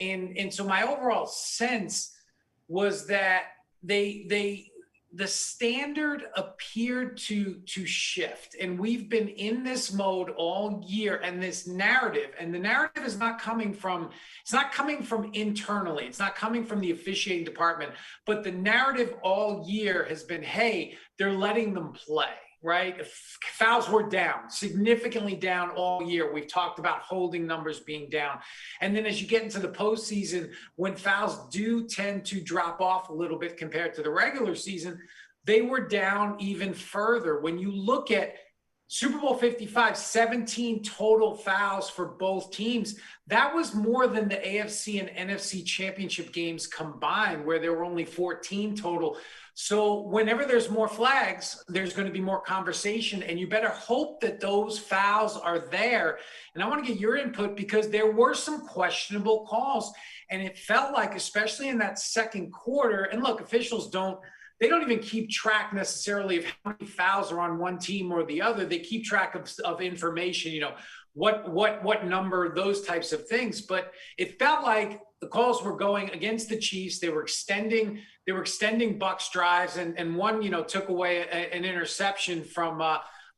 And so my overall sense was that the standard appeared to shift, and we've been in this mode all year, and this narrative, and the narrative is not coming from, it's not coming from internally, it's not coming from the officiating department, but the narrative all year has been, hey, they're letting them play, right? Fouls were down, significantly down all year. We've talked about holding numbers being down. And then as you get into the postseason, when fouls do tend to drop off a little bit compared to the regular season, they were down even further. When you look at Super Bowl 55, 17 total fouls for both teams. That was more than the AFC and NFC championship games combined, where there were only 14 total. So whenever there's more flags, there's going to be more conversation, and you better hope that those fouls are there. And I want to get your input, because there were some questionable calls, and it felt like, especially in that second quarter, and look, officials don't even keep track necessarily of how many fouls are on one team or the other. They keep track of information, you know, what number, those types of things. But it felt like the calls were going against the Chiefs. They were extending Bucs drives, and one, you know, took away an interception from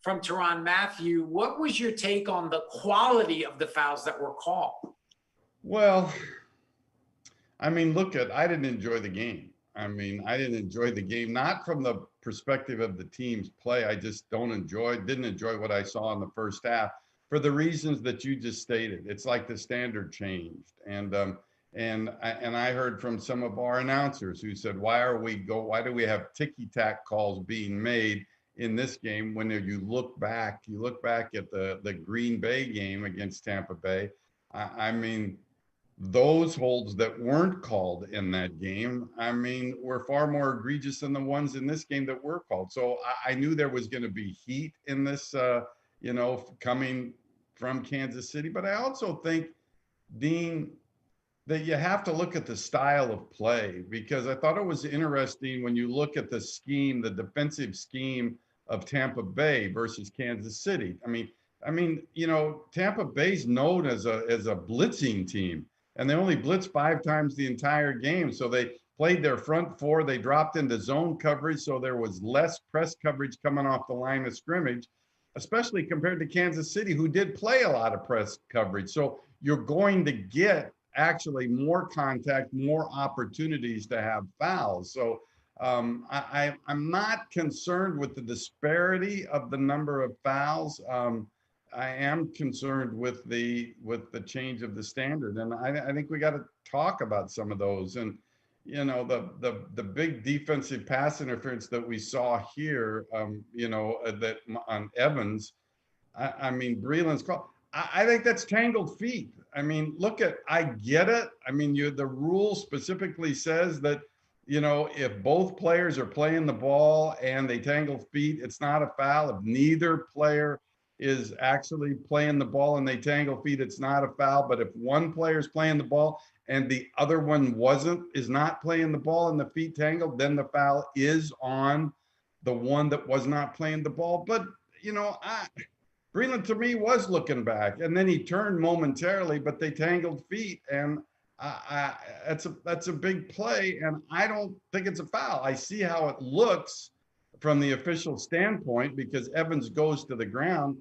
Tyrann Mathieu. What was your take on the quality of the fouls that were called? Well, I mean, I didn't enjoy the game. I didn't enjoy the game, not from the perspective of the team's play. I just didn't enjoy what I saw in the first half for the reasons that you just stated. It's like the standard changed. And I heard from some of our announcers who said, why do we have ticky-tack calls being made in this game? When you look back at the Green Bay game against Tampa Bay, those holds that weren't called in that game, were far more egregious than the ones in this game that were called. So I knew there was going to be heat in this, coming from Kansas City. But I also think, Dean, that you have to look at the style of play, because I thought it was interesting when you look at the scheme, the defensive scheme of Tampa Bay versus Kansas City. Tampa Bay's known as a blitzing team, and they only blitzed 5 times the entire game. So they played their front four. They dropped into zone coverage, so there was less press coverage coming off the line of scrimmage, especially compared to Kansas City, who did play a lot of press coverage. So you're going to get actually more contact, more opportunities to have fouls. So I'm not concerned with the disparity of the number of fouls. I am concerned with the change of the standard, and I think we got to talk about some of those. And the big defensive pass interference that we saw here, that on Evans, Breeland's call. I think that's tangled feet. I get it. The rule specifically says that, if both players are playing the ball and they tangle feet, it's not a foul. If neither player is actually playing the ball and they tangle feet, it's not a foul. But if one player is playing the ball and the other one is not playing the ball and the feet tangled, then the foul is on the one that was not playing the ball. But, Breeland to me was looking back, and then he turned momentarily, but they tangled feet, and that's a big play, and I don't think it's a foul. I see how it looks from the official standpoint, because Evans goes to the ground,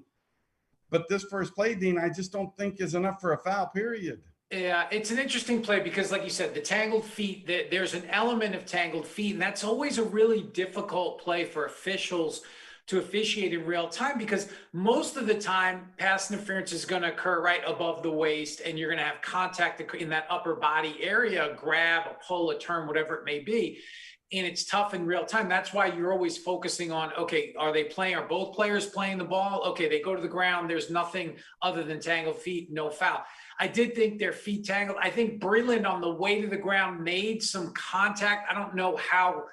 but this first play, Dean, I just don't think is enough for a foul, period. Yeah, it's an interesting play because, like you said, the tangled feet, there's an element of tangled feet, and that's always a really difficult play for officials to officiate in real time, because most of the time pass interference is going to occur right above the waist, and you're going to have contact in that upper body area, a grab, a pull, a turn, whatever it may be. And it's tough in real time. That's why you're always focusing on, okay, are both players playing the ball? Okay, they go to the ground. There's nothing other than tangled feet, no foul. I did think their feet tangled. I think Breeland on the way to the ground made some contact. I don't know how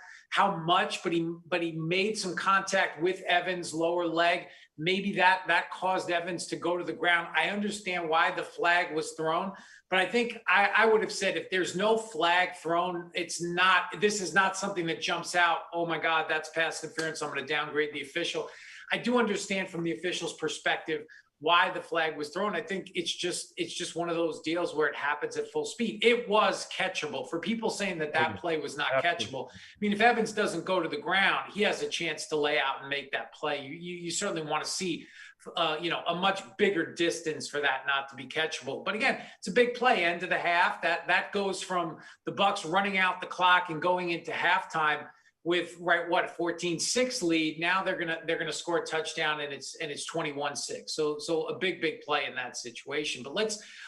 much, but he made some contact with Evans' lower leg. Maybe that caused Evans to go to the ground. I understand why the flag was thrown, but I think I would have said, if there's no flag thrown, this is not something that jumps out, oh my God, that's pass interference, I'm going to downgrade the official. I do understand from the official's perspective why the flag was thrown. I think it's just one of those deals where it happens at full speed. It was catchable. For people saying that play was not catchable, I mean, if Evans doesn't go to the ground, he has a chance to lay out and make that play. You certainly want to see a much bigger distance for that not to be catchable. But again, it's a big play, end of the half. That goes from the Bucks running out the clock and going into halftime with a 14-6 lead. Now they're gonna score a touchdown, and it's 21-6. So a big play in that situation. But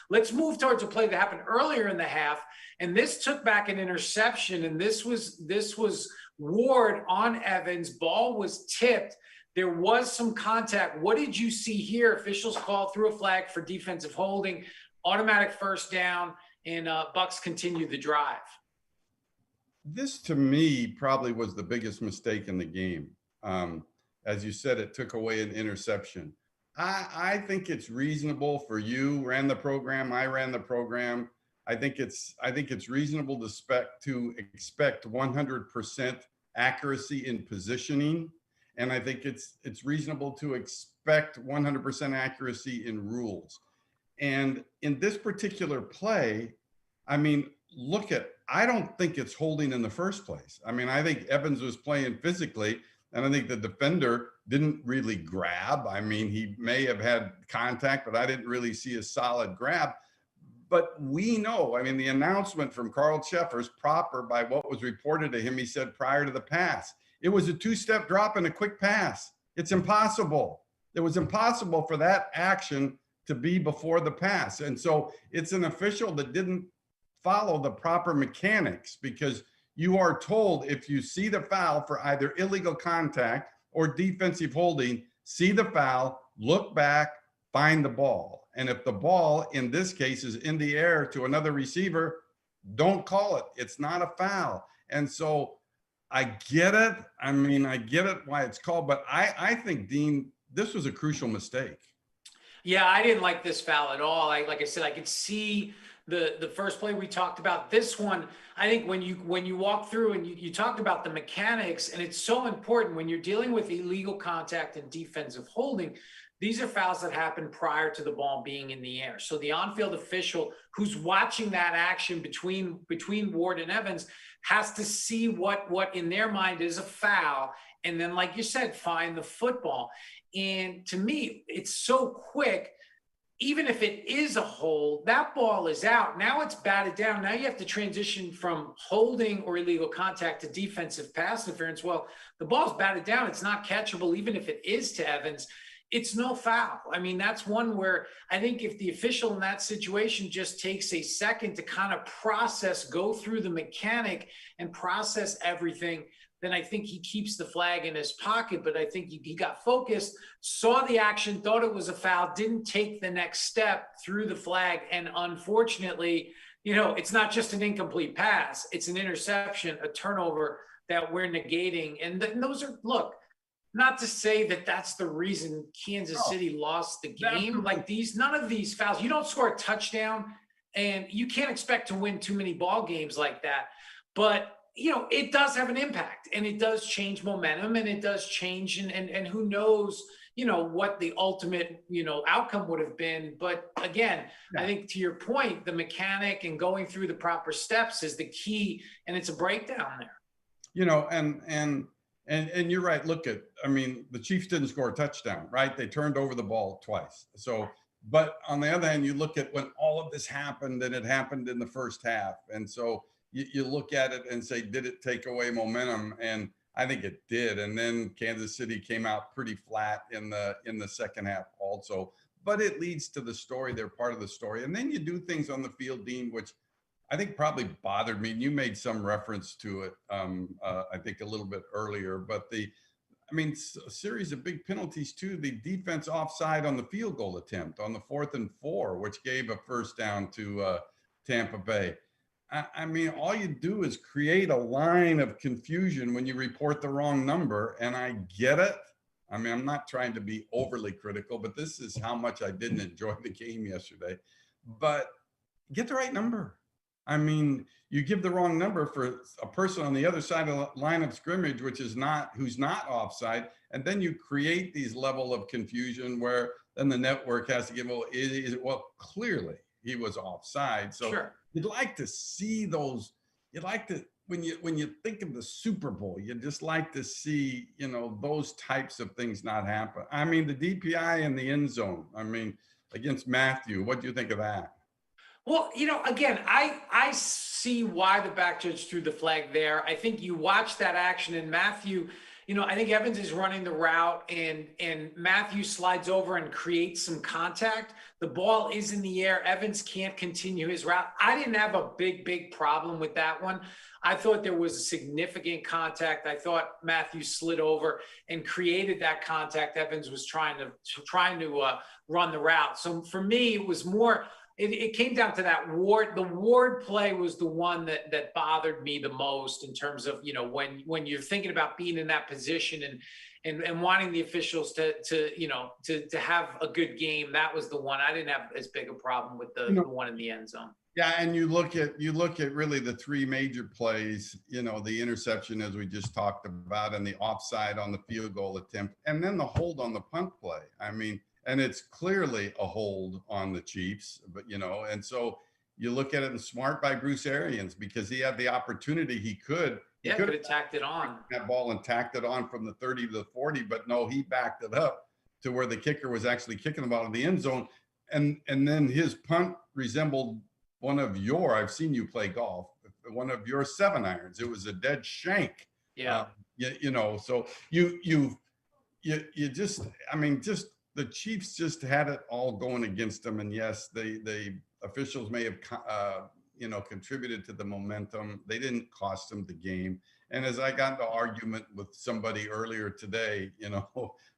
let's move towards a play that happened earlier in the half, and this took back an interception, and this was Ward on Evans. Ball was tipped. There was some contact. What did you see here? Officials called through a flag for defensive holding, automatic first down, and Bucks continue the drive. This, to me, probably was the biggest mistake in the game. As you said, it took away an interception. I think it's reasonable for you ran the program. I ran the program. I think it's reasonable to expect 100% accuracy in positioning. And I think it's reasonable to expect 100% accuracy in rules. And in this particular play, I mean, I don't think it's holding in the first place. I mean, I think Evans was playing physically, and I think the defender didn't really grab. I mean, he may have had contact, but I didn't really see a solid grab. But we know, I mean, the announcement from Carl Scheffer's proper by what was reported to him. He said prior to the pass, it was a two-step drop and a quick pass. It's impossible. It was impossible for that action to be before the pass. And so it's an official that didn't follow the proper mechanics, because you are told if you see the foul for either illegal contact or defensive holding, see the foul, look back, find the ball. And if the ball in this case is in the air to another receiver, don't call it. It's not a foul. And so I get it. I mean, I get it why it's called, but I think, Dean, this was a crucial mistake. Yeah, I didn't like this foul at all. Like I said, I could see the first play we talked about. This one, I think when you walk through and you talked about the mechanics, and it's so important when you're dealing with illegal contact and defensive holding. These are fouls that happen prior to the ball being in the air. So the on-field official who's watching that action between Ward and Evans has to see what in their mind is a foul, and then, like you said, find the football. And to me, it's so quick. Even if it is a hold, that ball is out. Now it's batted down. Now you have to transition from holding or illegal contact to defensive pass interference. Well, the ball's batted down. It's not catchable, even if it is to Evans. It's no foul. I mean, that's one where I think if the official in that situation just takes a second to kind of go through the mechanic and process everything, then I think he keeps the flag in his pocket. But I think he got focused, saw the action, thought it was a foul, didn't take the next step, through the flag. And unfortunately, it's not just an incomplete pass. It's an interception, a turnover that we're negating. And those are, look, not to say that that's the reason Kansas City lost the game. Like none of these fouls, you don't score a touchdown, and you can't expect to win too many ball games like that. But it does have an impact, and it does change momentum, and it does change, and who knows, what the ultimate, outcome would have been. But again, I think to your point, the mechanic and going through the proper steps is the key, and it's a breakdown there. And you're right. The Chiefs didn't score a touchdown, right? They turned over the ball twice. So, but on the other hand, you look at when all of this happened, and it happened in the first half. And so you look at it and say, did it take away momentum? And I think it did. And then Kansas City came out pretty flat in the second half also. But it leads to the story. They're part of the story. And then you do things on the field, Dean, which I think probably bothered me. And you made some reference to it, I think a little bit earlier. But a series of big penalties too. The defense offside on the field goal attempt on the 4th and 4, which gave a first down to Tampa Bay. All you do is create a line of confusion when you report the wrong number. And I get it. I'm not trying to be overly critical, but this is how much I didn't enjoy the game yesterday. But get the right number. You give the wrong number for a person on the other side of the line of scrimmage, who's not offside. And then you create these level of confusion where then the network has to give, well, clearly he was offside. So Sure. you'd like to see those, you'd like to, when you think of the Super Bowl, you just like to see, those types of things not happen. I mean, the DPI in the end zone, I mean, against Matthew, what do you think of that? Well, again, I see why the back judge threw the flag there. I think you watch that action, and Matthew, I think Evans is running the route, and Matthew slides over and creates some contact. The ball is in the air. Evans can't continue his route. I didn't have a big problem with that one. I thought there was a significant contact. I thought Matthew slid over and created that contact. Evans was trying to run the route. So for me, it was more. It came down to that Ward. The Ward play was the one that bothered me the most in terms of, when you're thinking about being in that position and wanting the officials to have a good game. That was the one I didn't have as big a problem with the one in the end zone. Yeah, and you look at really the three major plays, the interception as we just talked about, and the offside on the field goal attempt, and then the hold on the punt play. I mean, and it's clearly a hold on the Chiefs, but and so you look at it, and smart by Bruce Arians, because he had the opportunity. He could have tacked it on that ball and tacked it on from the 30 to the 40, but no, he backed it up to where the kicker was actually kicking the ball in the end zone, and then his punt resembled one of I've seen you play golf, one of your 7-irons. It was a dead shank. Yeah. So you just, I mean, just the Chiefs just had it all going against them. And yes, the officials may have, contributed to the momentum. They didn't cost them the game. And as I got into argument with somebody earlier today,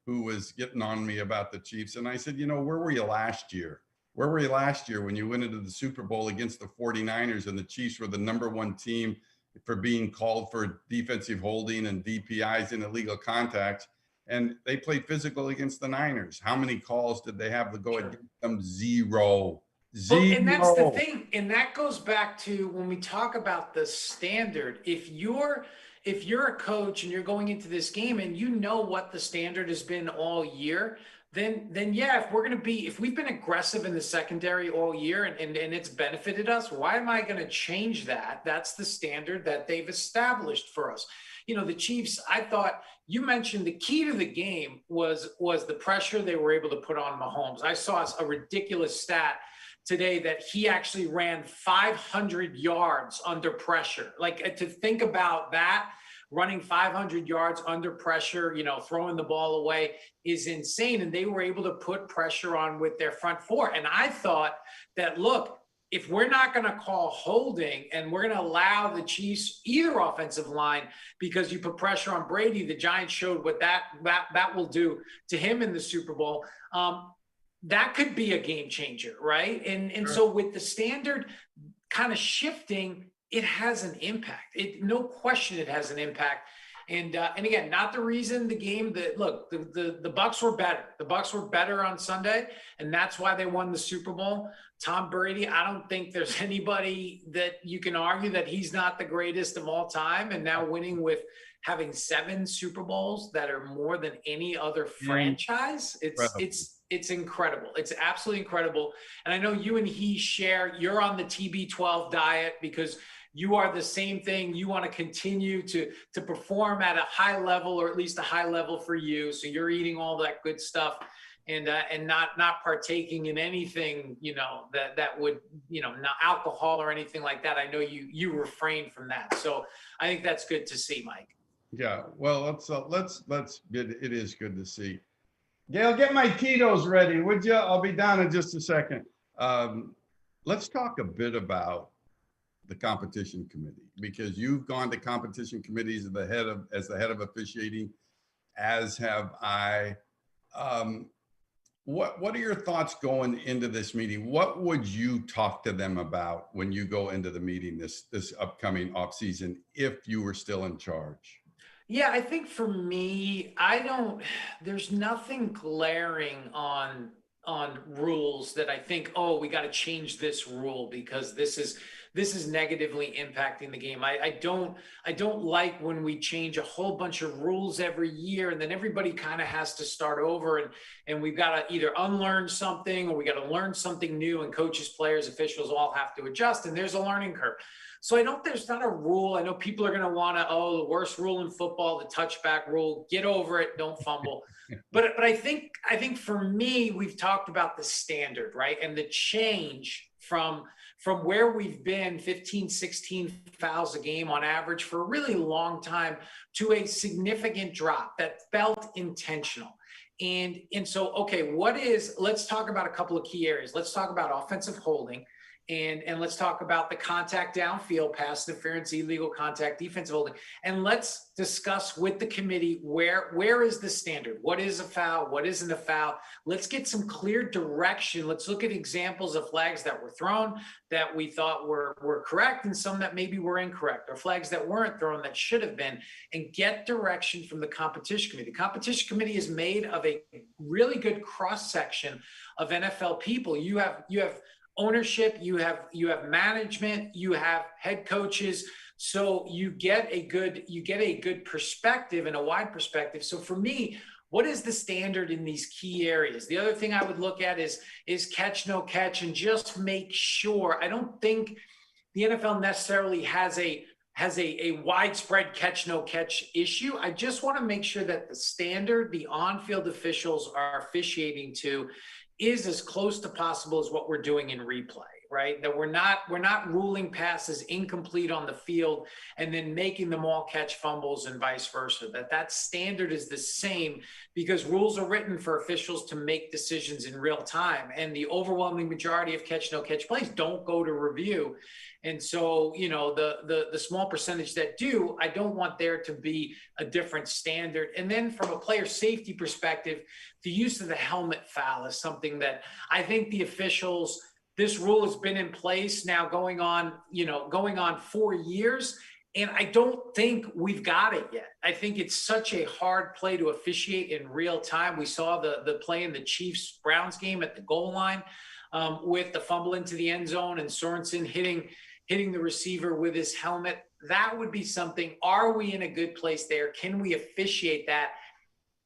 who was getting on me about the Chiefs, and I said, where were you last year? Where were you last year when you went into the Super Bowl against the 49ers and the Chiefs were the #1 team for being called for defensive holding and DPIs and illegal contacts? And they played physical against the Niners. How many calls did they have to go against them? Zero. Well, and that's the thing. And that goes back to when we talk about the standard. If you're a coach and you're going into this game and you know what the standard has been all year, then yeah, if we've been aggressive in the secondary all year and it's benefited us, why am I going to change that? That's the standard that they've established for us. The Chiefs, I thought you mentioned the key to the game was the pressure they were able to put on Mahomes. I saw a ridiculous stat today that he actually ran 500 yards under pressure. Like, to think about that, running 500 yards under pressure, throwing the ball away is insane. And they were able to put pressure on with their front four. And I thought that, look, if we're not going to call holding and we're going to allow the Chiefs either offensive line, because you put pressure on Brady, the Giants showed what that will do to him in the Super Bowl. That could be a game changer, right? And sure. So with the standard kind of shifting, it has an impact. No question, it has an impact. And again, not the reason the game that look, the Bucs were better. The Bucs were better on Sunday, and that's why they won the Super Bowl. Tom Brady, I don't think there's anybody that you can argue that he's not the greatest of all time. And now winning with having 7 Super Bowls that are more than any other franchise, it's incredible. It's absolutely incredible. And I know you and he share, you're on the TB12 diet because you are the same thing. You want to continue to perform at a high level, or at least a high level for you. So you're eating all that good stuff and not partaking in anything, that would, not alcohol or anything like that. I know you refrain from that. So I think that's good to see, Mike. Yeah. Well, it is good to see. Gail, get my Tito's ready, would you? I'll be down in just a second. Let's talk a bit about the competition committee, because you've gone to competition committees as the head of officiating, as have I. What are your thoughts going into this meeting? What would you talk to them about when you go into the meeting this upcoming off season, if you were still in charge? Yeah, I think for me, there's nothing glaring on rules that I think, oh, we got to change this rule because this is this is negatively impacting the game. I don't like when we change a whole bunch of rules every year and then everybody kind of has to start over, and we've got to either unlearn something or we got to learn something new, and coaches, players, officials all have to adjust, and there's a learning curve. So there's not a rule. I know people are going to want to, the worst rule in football, the touchback rule. Get over it. Don't fumble. But I think for me, we've talked about the standard, right? And the change from where we've been 15, 16 fouls a game on average for a really long time to a significant drop that felt intentional. And so, okay, let's talk about a couple of key areas. Let's talk about offensive holding. And let's talk about the contact downfield, pass interference, illegal contact, defensive holding. And let's discuss with the committee where is the standard? What is a foul? What isn't a foul? Let's get some clear direction. Let's look at examples of flags that were thrown that we thought were correct and some that maybe were incorrect, or flags that weren't thrown that should have been, and get direction from the competition committee. The competition committee is made of a really good cross-section of NFL people. You have ownership, you have management, you have head coaches, so you get a good perspective and a wide perspective. So for me, what is the standard in these key areas? The other thing I would look at is catch, no catch, and just make sure. I don't think the NFL necessarily has a widespread catch, no catch issue. I just want to make sure that the standard the on-field officials are officiating to is as close to possible as what we're doing in replay, right? That we're not ruling passes incomplete on the field and then making them all catch fumbles and vice versa. That standard is the same, because rules are written for officials to make decisions in real time, and the overwhelming majority of catch no catch plays don't go to review. And so, the small percentage that do, I don't want there to be a different standard. And then from a player safety perspective, the use of the helmet foul is something that I think the officials, this rule has been in place now going on 4 years. And I don't think we've got it yet. I think it's such a hard play to officiate in real time. We saw the play in the Chiefs-Browns game at the goal line with the fumble into the end zone and Sorensen hitting the receiver with his helmet. That would be something. Are we in a good place there? Can we officiate that?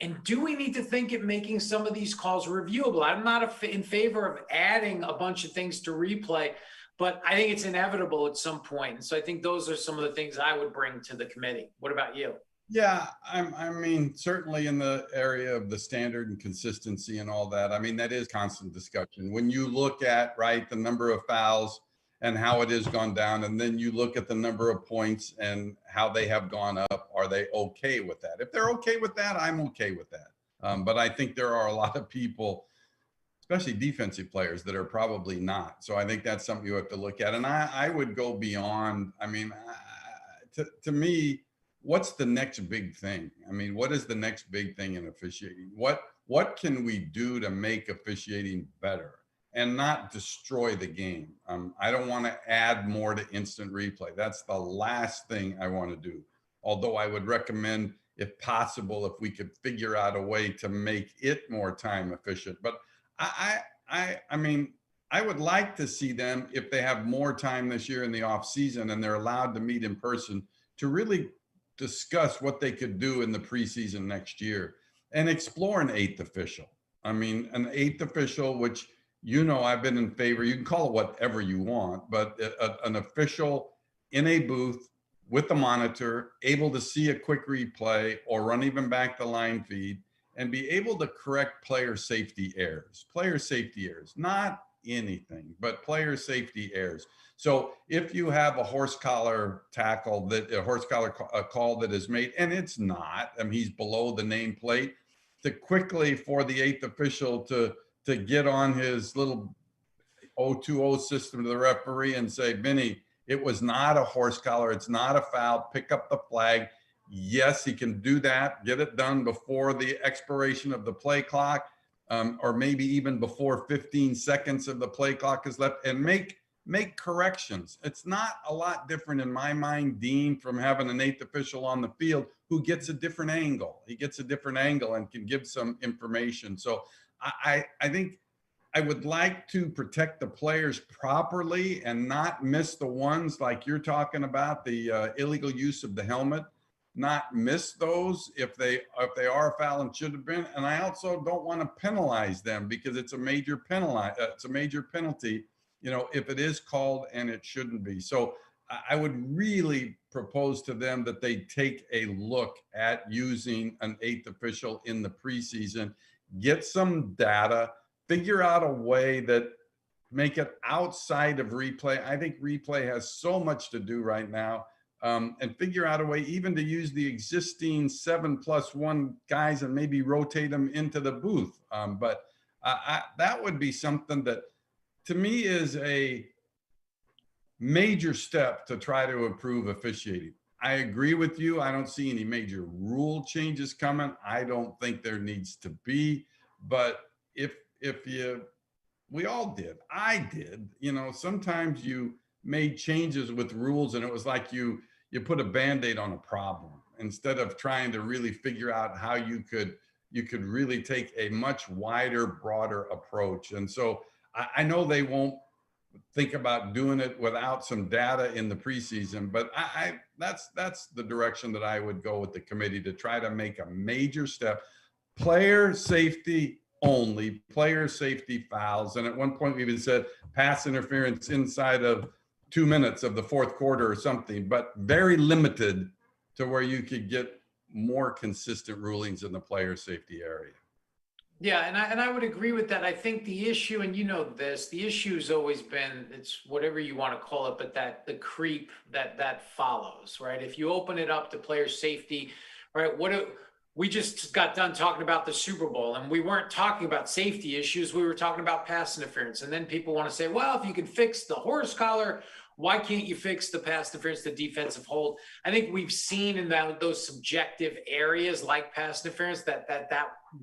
And do we need to think at making some of these calls reviewable? I'm not in favor of adding a bunch of things to replay, but I think it's inevitable at some point. And so I think those are some of the things I would bring to the committee. What about you? Yeah, I mean, certainly in the area of the standard and consistency and all that, I mean, that is constant discussion. When you look at, right, the number of fouls and how it has gone down, and then you look at the number of points and how they have gone up, are they okay with that? If they're okay with that, I'm okay with that. But I think there are a lot of people, especially defensive players, that are probably not. So I think that's something you have to look at. And I would go beyond. I mean, to me, what's the next big thing? I mean, what is the next big thing in officiating? What can we do to make officiating better and not destroy the game? I don't want to add more to instant replay. That's the last thing I want to do. Although I would recommend, if possible, if we could figure out a way to make it more time efficient. But I mean, I would like to see them, if they have more time this year in the off season and they're allowed to meet in person, to really discuss what they could do in the preseason next year and explore an eighth official. I mean, an eighth official, which, I've been in favor. You can call it whatever you want, but an official in a booth with a monitor, able to see a quick replay or run even back the line feed and be able to correct player safety errors, not anything, but player safety errors. So if you have a horse collar tackle, a call that is made, and it's not, he's below the nameplate, to quickly for the eighth official to get on his little 020 system to the referee and say, Vinny, it was not a horse collar. It's not a foul. Pick up the flag. Yes, he can do that. Get it done before the expiration of the play clock, or maybe even before 15 seconds of the play clock is left, and make corrections. It's not a lot different in my mind, Dean, from having an eighth official on the field who gets a different angle. He gets a different angle and can give some information. So I I would like to protect the players properly and not miss the ones like you're talking about, the illegal use of the helmet, not miss those if they are a foul and should have been. And I also don't want to penalize them because it's a major penalty, if it is called and it shouldn't be. So I would really propose to them that they take a look at using an eighth official in the preseason, get some data, figure out a way that make it outside of replay. I think replay has so much to do right now, and figure out a way even to use the existing 7+1 guys and maybe rotate them into the booth. But that would be something that to me is a major step to try to improve officiating. I agree with you. I don't see any major rule changes coming. I don't think there needs to be, but we all did. I did. Sometimes you made changes with rules and it was like you put a Band-Aid on a problem instead of trying to really figure out how you could really take a much wider, broader approach. And so I know they won't think about doing it without some data in the preseason, but that's the direction that I would go with the committee to try to make a major step. Player safety only, player safety fouls. And at one point we even said pass interference inside of 2 minutes of the fourth quarter or something, but very limited to where you could get more consistent rulings in the player safety area. Yeah, and I would agree with that. I think the issue, and the issue has always been, it's whatever you want to call it, but that the creep that follows, right? If you open it up to player safety, right? We just got done talking about the Super Bowl, and we weren't talking about safety issues. We were talking about pass interference. And then people want to say, well, if you can fix the horse collar, why can't you fix the pass interference, the defensive hold? I think we've seen in those subjective areas like pass interference that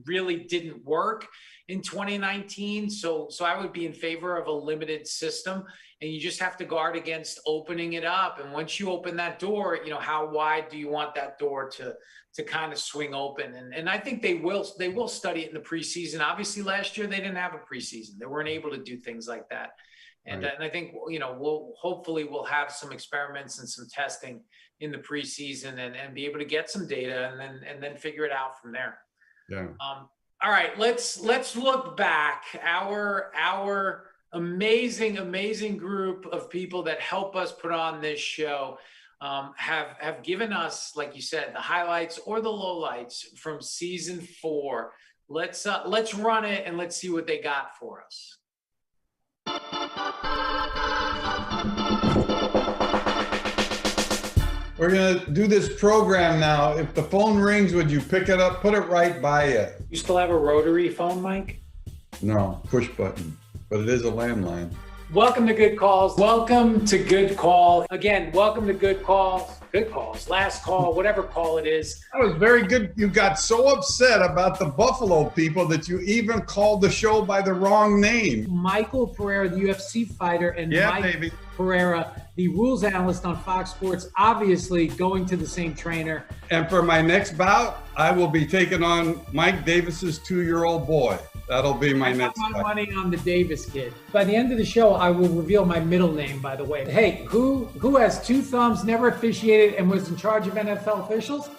really didn't work in 2019. So I would be in favor of a limited system, and you just have to guard against opening it up. And once you open that door, how wide do you want that door to kind of swing open? And I think they will study it in the preseason. Obviously last year they didn't have a preseason. They weren't able to do things like that. And, right. And I think, we'll have some experiments and some testing in the preseason and be able to get some data and then figure it out from there. Yeah. All right, let's look back. Our amazing group of people that help us put on this show have given us, like you said, the highlights or the lowlights from season 4. Let's run it and let's see what they got for us. We're going to do this program now. If the phone rings, would you pick it up? Put it right by you. You still have a rotary phone, Mike? No, push button, but it is a landline. Welcome to Good Calls. Welcome to Good Call. Again, welcome to Good Calls. Good Calls. Last call, whatever call it is. That was very good. You got so upset about the Buffalo people that you even called the show by the wrong name. Michael Pereira, the UFC fighter, and Mike Pereira, the rules analyst on Fox Sports, obviously going to the same trainer. And for my next bout, I will be taking on Mike Davis's 2-year-old boy. That'll be my next fight. Money on the Davis kid. By the end of the show, I will reveal my middle name, by the way. Hey, who has 2 thumbs, never officiated, and was in charge of NFL officials?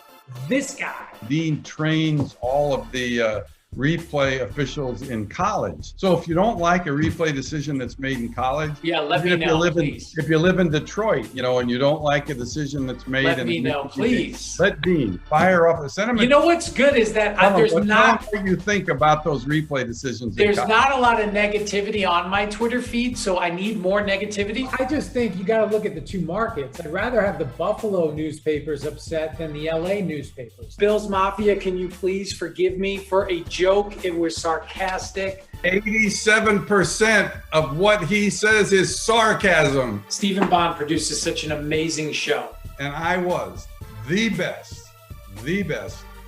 This guy. Dean trains all of the replay officials in college. So if you don't like a replay decision that's made in college, let me know, please. If you live in Detroit, and you don't like a decision that's made, let me know, please. Let Dean fire up. Send him. What's good is that there's not. What do you think about those replay decisions? There's not a lot of negativity on my Twitter feed, so I need more negativity. I just think you got to look at the 2 markets. I'd rather have the Buffalo newspapers upset than the LA newspapers. Bills Mafia, can you please forgive me for a joke? It was sarcastic. 87% of what he says is sarcasm. Stephen Bond produces such an amazing show. And I was the best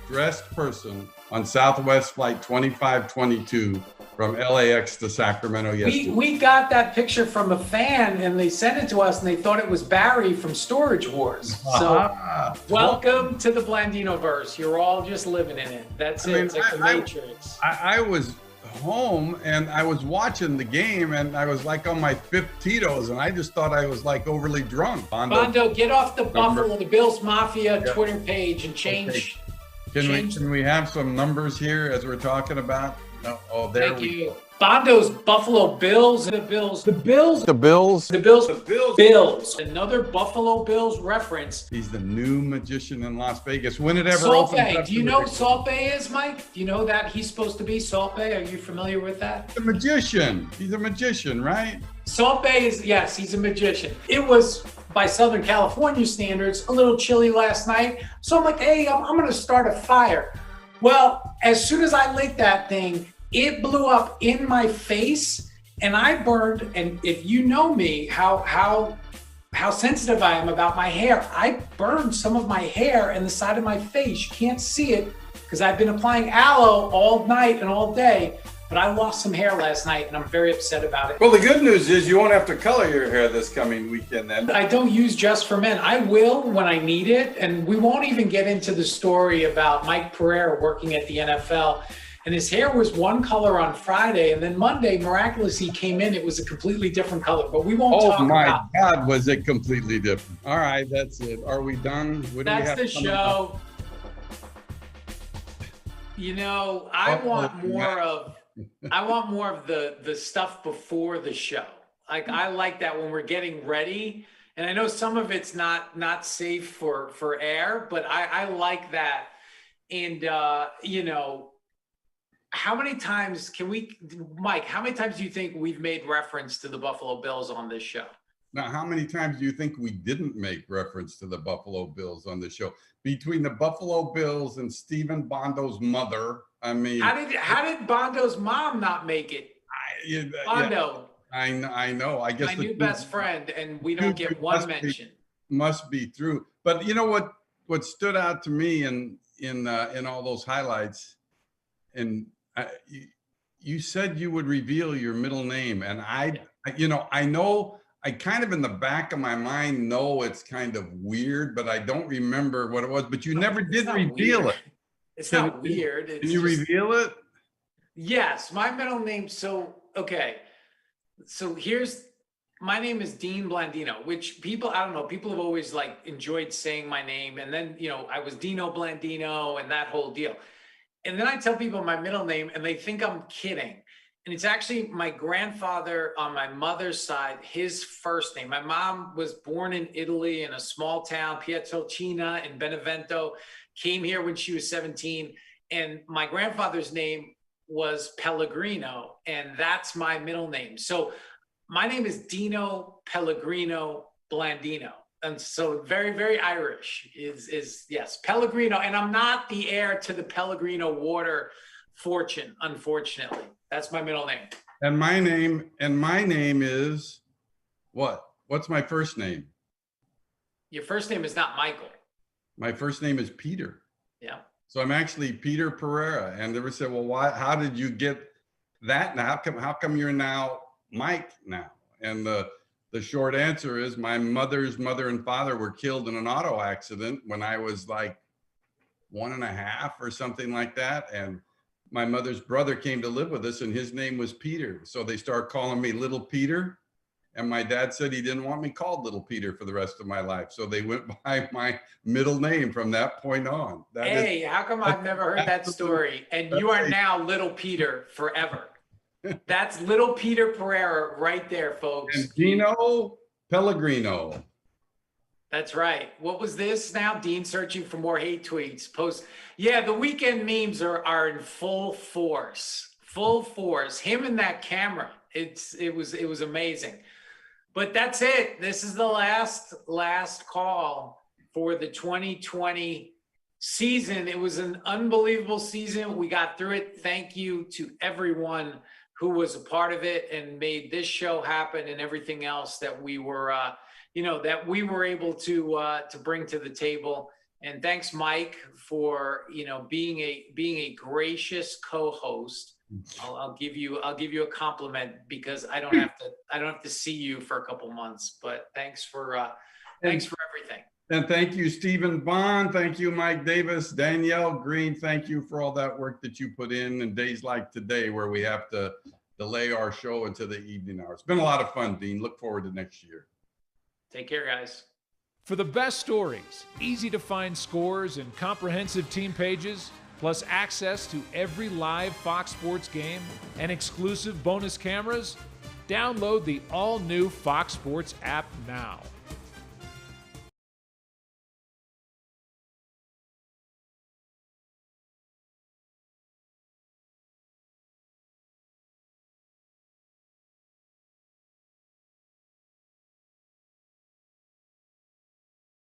dressed person on Southwest Flight 2522 from LAX to Sacramento yesterday. We got that picture from a fan and they sent it to us and they thought it was Barry from Storage Wars. So welcome to the Blandino verse. You're all just living in it. That's it. It's like the Matrix. I was home and I was watching the game and I was like on my fifth Tito's and I just thought I was like overly drunk. Bondo, get off the Buffalo, the Bills Mafia Yeah. Twitter page and change. Okay. Can we have some numbers here as we're talking about? No, oh, there Thank we you. Bondo's Buffalo Bills. The Bills. The Bills. The Bills. The Bills. The Bills. Bills. Another Buffalo Bills reference. He's the new magician in Las Vegas. When it ever Salt opens Bay. up Do you to know the- Salt Bay is, Mike? Do you know that he's supposed to be Salt Bay? Are you familiar with that? The magician. He's a magician, right? Salt Bay is, yes, he's a magician. It was, by Southern California standards, a little chilly last night. So I'm like, hey, I'm going to start a fire. Well, as soon as I lit that thing, it blew up in my face and I burned. And if you know me, how sensitive I am about my hair, I burned some of my hair and the side of my face. You can't see it because I've been applying aloe all night and all day, but I lost some hair last night and I'm very upset about it. Well, the good news is you won't have to color your hair this coming weekend then. I don't use Just for Men. I will when I need it. And we won't even get into the story about Mike Pereira working at the NFL. And his hair was one color on Friday. And then Monday, miraculously, he came in. It was a completely different color. But we won't talk Oh my about God, was it completely different? All right, that's it. Are we done? What do we that's have the coming up? show. You know, I want more of the stuff before the show. Like I like that when we're getting ready. And I know some of it's not safe for air, but I like that. And you know, how many times Mike, how many times do you think we've made reference to the Buffalo Bills on this show? Now, how many times do you think we didn't make reference to the Buffalo Bills on the show? Between the Buffalo Bills and Stephen Bondo's mother, I mean, How did Bondo's mom not make it? Bondo, I know. I guess my the new two- best friend, and we don't get one mention. must be through. But you know what stood out to me in all those highlights, and you said you would reveal your middle name, and I know. I kind of in the back of my mind know it's kind of weird, but I don't remember what it was. But you never did reveal it. It's not weird. Can you reveal it? Yes, my middle name. So, okay. So my name is Dean Blandino, which people have always like enjoyed saying my name. And then, I was Dino Blandino and that whole deal. And then I tell people my middle name and they think I'm kidding. And it's actually my grandfather on my mother's side, his first name. My mom was born in Italy in a small town, Pietrelcina in Benevento, came here when she was 17. And my grandfather's name was Pellegrino, and that's my middle name. So my name is Dino Pellegrino Blandino. And so very, very Irish is yes, Pellegrino. And I'm not the heir to the Pellegrino water fortune, unfortunately. That's my middle name. And my name is what? What's my first name? Your first name is not Michael. My first name is Peter. Yeah. So I'm actually Peter Pereira. And they were said, well, why? How did you get that? Now, how come you're now Mike now? And the short answer is my mother's mother and father were killed in an auto accident when I was like 1.5 or something like that. And my mother's brother came to live with us and his name was Peter. So they start calling me Little Peter. And my dad said he didn't want me called Little Peter for the rest of my life. So they went by my middle name from that point on. How come I've never heard that story? And you are now Little Peter forever. That's Little Peter Pereira right there, folks. And Dino Pellegrino. That's right. What was this now? Dean searching for more hate tweets. Yeah, the weekend memes are in full force. Full force. Him and that camera. It was amazing. But that's it. This is the last call for the 2020 season. It was an unbelievable season. We got through it. Thank you to everyone who was a part of it and made this show happen and everything else that we were able to bring to the table. And thanks, Mike, for being a gracious co-host. I'll give you a compliment because I don't have to see you for a couple months. But thanks for everything. And thank you, Stephen Bond. Thank you, Mike Davis. Danielle Green, thank you for all that work that you put in days like today where we have to delay our show into the evening hours. It's been a lot of fun, Dean. Look forward to next year. Take care, guys. For the best stories, easy to find scores, and comprehensive team pages, plus access to every live Fox Sports game and exclusive bonus cameras, download the all-new Fox Sports app now.